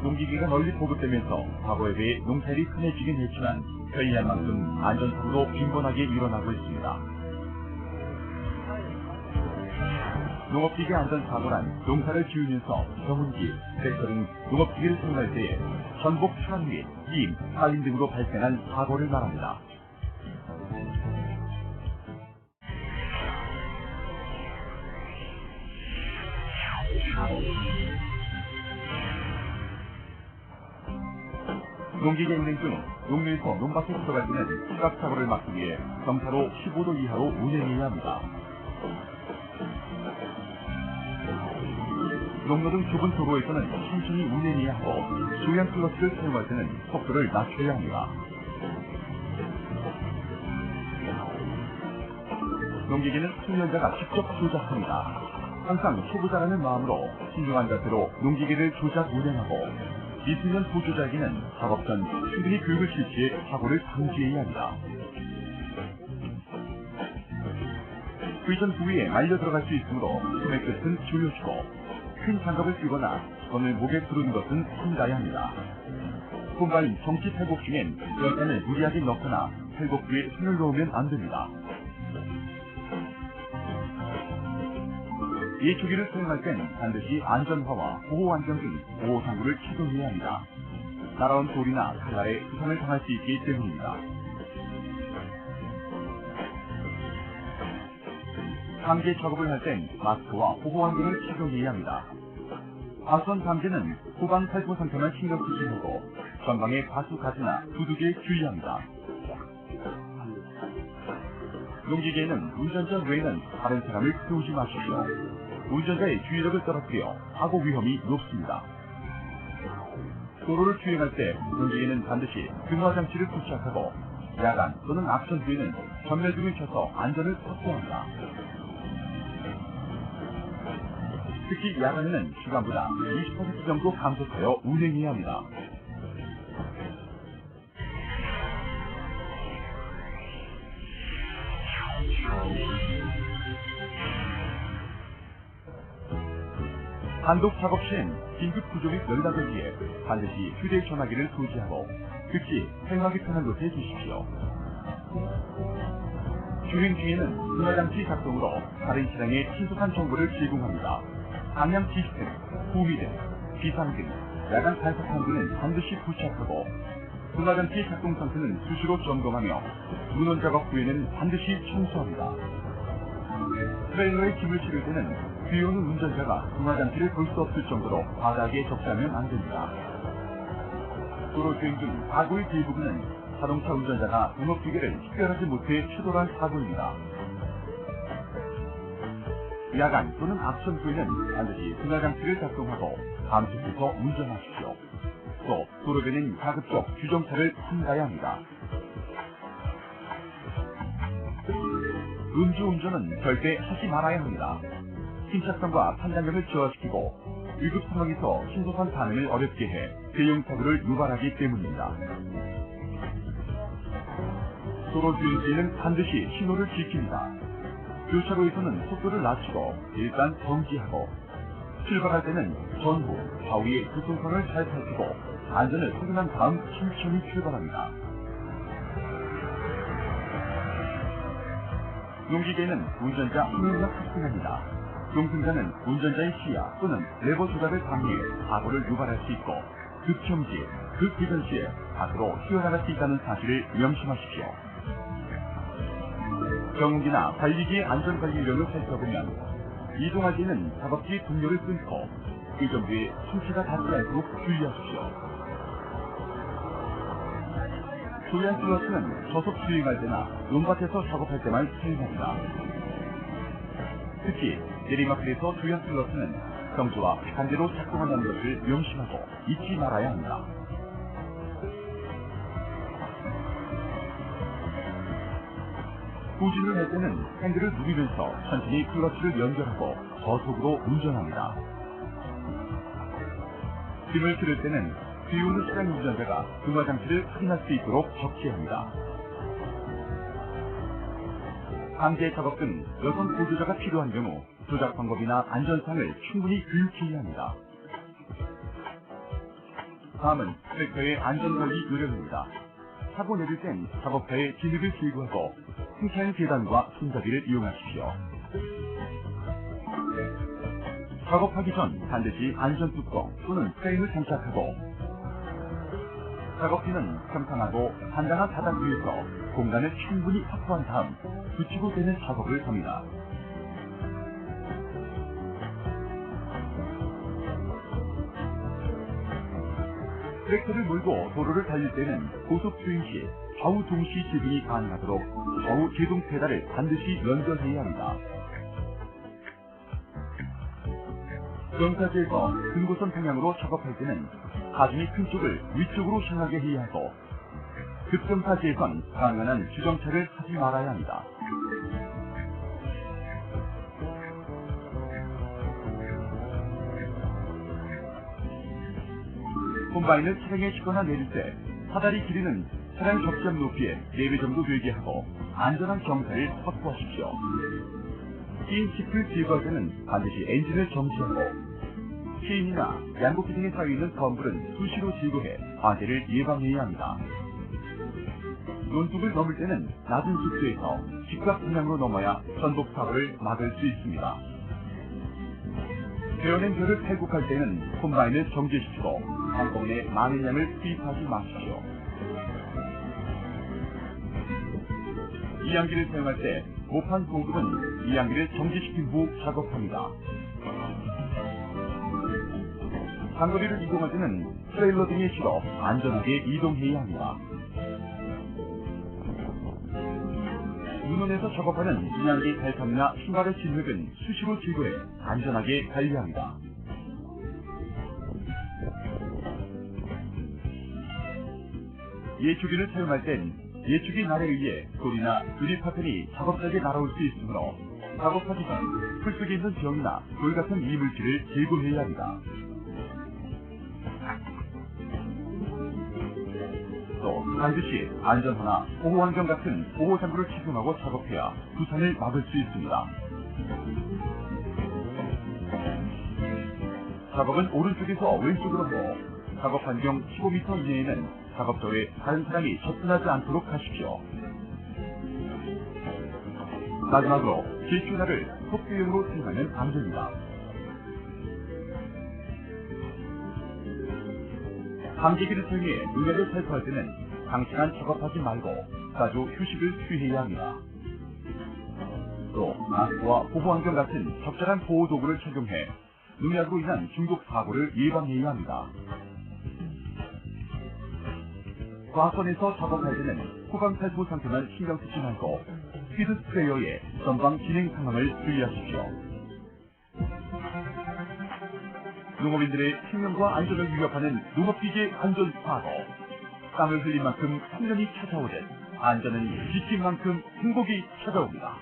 농기계가 널리 보급되면서 과거에 비해 농사일이 흔해지긴 했지만 편리한 만큼 안전사고도 빈번하게 일어나고 있습니다. 농업기계 안전사고란 농사를 지으면서 경운기, 트랙터 등 농업기계를 사용할 때에 전복 추락 및 임, 살림 등으로 발생한 사고를 말합니다. 농기계 운행 중 농로에서 논밭에 들어갈 때는 추락사고를 막기 위해 경사로 15도 이하로 운행해야 합니다. 농로 등 좁은 도로에서는 천천히 운행해야 하고 중량 클러치를 사용할 때는 속도를 낮춰야 합니다. 농기계는 운전자가 직접 조작합니다. 항상 초보자라는 마음으로 신중한 자세로 농기계를 조작 운행하고 미숙련 보조자에게는 작업 전 충분히 교육을 실시해 사고를 방지해야 합니다. 회전 부위에 말려 들어갈 수 있으므로 손의 끝은 조여주고 큰 장갑을 끼거나 손을 목에 두르는 것은 삼가야 합니다. 손발 정치 팔복 중엔 열쇠를 무리하게 넣거나 팔복 위에 손을 놓으면 안 됩니다. 이 조기를 사용할 땐 반드시 안전화와 보호안경 등 보호장구를 착용해야 합니다. 날아온 돌이나 칼날에 부상을 당할 수 있기 때문입니다. 감지 작업을 할 땐 마스크와 보호안경을 착용해야 합니다. 아선 감지는 후방 살포 상태만 신경 쓰지 말고 전방의 과수 가지나 두둑에 주의합니다. 농기계에는 운전자 외에는 다른 사람을 태우지 마십시오. 운전자의 주의력을 떨어뜨려 사고 위험이 높습니다. 도로를 주행할 때 농기계는 반드시 등화장치를 부착하고 야간 또는 악천 후에는 전멸등을 켜서 안전을 확보합니다. 특히 야간에는 시간보다 20% 정도 감속하여 운행해야 합니다. 단독 작업 시엔 긴급 구조 및 연락을 위해 반드시 휴대전화기를 소지하고 즉시 사용하기 편한 곳에 두십시오. 주행 중에는 등화장치 작동으로 다른 차량에 신속한 정보를 제공합니다. 방향 시스템, 후미 등, 비상 등, 야간 단속판 등은 반드시 부착하고 등화장치 작동 상태는 수시로 점검하며 문원 작업 후에는 반드시 청소합니다. 트레일러에 짐을 실을 때는 뒤에 오는 운전자가 등화장치를 볼 수 없을 정도로 바닥에 적시하면 안 됩니다. 도로 주행 중 사고의 대부분은 자동차 운전자가 농업기계를 식별하지 못해 추돌한 사고입니다. 야간 또는 악천 후에는 반드시 등화장치를 작동하고 감속해서 운전하십시오. 또 도로변엔 가급적 규정차를 삼가야 합니다. 음주운전은 절대 하지 말아야 합니다. 침착성과 판단력을 저하시키고 위급 상황에서 신속한 반응을 어렵게 해 대형사고를 유발하기 때문입니다. 도로 주행 시에는 반드시 신호를 지킵니다. 교차로에서는 속도를 낮추고 일단 정지하고 출발할 때는 전후, 좌우의 교통상을 잘 살피고 안전을 확인한 다음 천천히 출발합니다. 농기계는 운전자 후면과 탑승합니다. 동승자는 운전자의 시야 또는 레버 조작을 방해해 사고를 유발할 수 있고 급정지, 급회전 시에 밖으로 휘어나갈 수 있다는 사실을 명심하십시오. 경운기나 달리기의 안전관리 요령을 살펴보면 이동할 때는 작업기 동력을 끊고 회전 뒤에 충치가 닿지 않도록 주의하십시오. 조리한 클러치는 저속 주행할 때나 논밭에서 작업할 때만 사용합니다. 특히 내리막길에서 조리한 클러치는 경주와 반대로 작동한다는 것을 명심하고 잊지 말아야 합니다. 후진을 할 때는 핸들을 누비면서 천천히 클러치를 연결하고 저속으로 운전합니다. 짐을 실을 때는 뒤에 오는 차량 운전자가 등화장치를 확인할 수 있도록 적시합니다. 강제 작업 등 여성 보조자가 필요한 경우 조작 방법이나 안전상을 충분히 교육해야 합니다. 다음은 트랙터의 안전관리 요령입니다. 타고 내릴 땐 작업차의 진흙을 제거하고 승차용 계단과 손잡이를 이용하십시오. 작업하기 전 반드시 안전뚜껑 또는 프레임을 장착하고 작업기는 평탄하고 단단한 바닥 위에서 공간을 충분히 확보한 다음 붙이고 떼는 작업을 합니다. 트랙터를 몰고 도로를 달릴 때는 고속 주행 시 좌우 동시 제동이 가능하도록 좌우 제동 페달을 반드시 연결해야 합니다. 정차지에서 등고선 방향으로 작업할 때는 가중이 큰 쪽을 위쪽으로 향하게 해야 하고 급정차지에선 가능한 한 주정차를 하지 말아야 합니다. 콤바인을 차량에 싣거나 내릴 때 사다리 길이는 차량 적정 높이에 4배 정도 되게 하고 안전한 정차를 확보하십시오. 낀 칩을 제거할 때는 반드시 엔진을 정지하고 체인이나 양복기 등에 쌓여있는 검불은 수시로 제거해 화재를 예방해야 합니다. 논둑을 넘을 때는 낮은 속도에서 직각 방향으로 넘어야 전복 사고를 막을 수 있습니다. 베어낸 벼를 탈곡할 때는 콤바인을 정지시키고 한꺼번에 많은 양을 투입하지 마십시오. 이양기를 사용할 때 모판 공급은 이양기를 정지시킨 후 작업합니다. 장거리를 이동할 때는 트레일러 등에 실어 안전하게 이동해야 합니다. 눈원에서 작업하는 이양기 발판이나 신발의 진흙은 수시로 제거해 안전하게 관리합니다. 예초기를 사용할 땐 예초기 날에 의해 돌이나 유리 파편이 작업장에 날아올 수 있으므로 작업하기 전 풀 속에 있는 병이나 돌 같은 이물질을 제거해야 합니다. 또 반드시 안전화나 보호환경 같은 보호장구를 착용하고 작업해야 부상을 막을 수 있습니다. 작업은 오른쪽에서 왼쪽으로 하고 작업 반경 15m 이내에는 작업소에 다른 사람이 접근하지 않도록 하십시오. 마지막으로 질주나를 속도용으로 사용하면 안 됩니다. 감기기를 사용해 눈약을 살포할 때는 장시간 작업하지 말고 자주 휴식을 취해야 합니다. 또 마스크와 보호안경 같은 적절한 보호도구를 착용해 눈약으로 인한 중독 사고를 예방해야 합니다. 과선에서 작업할 때는 후방 살포 상태만 신경 쓰지 말고 스피드 스프레이어의 전방 진행 상황을 주의하십시오. 농업인들의 생명과 안전을 위협하는 농업기계 안전 사고. 땀을 흘린 만큼 풍년이 찾아오듯 안전은 지킨 만큼 행복이 찾아옵니다.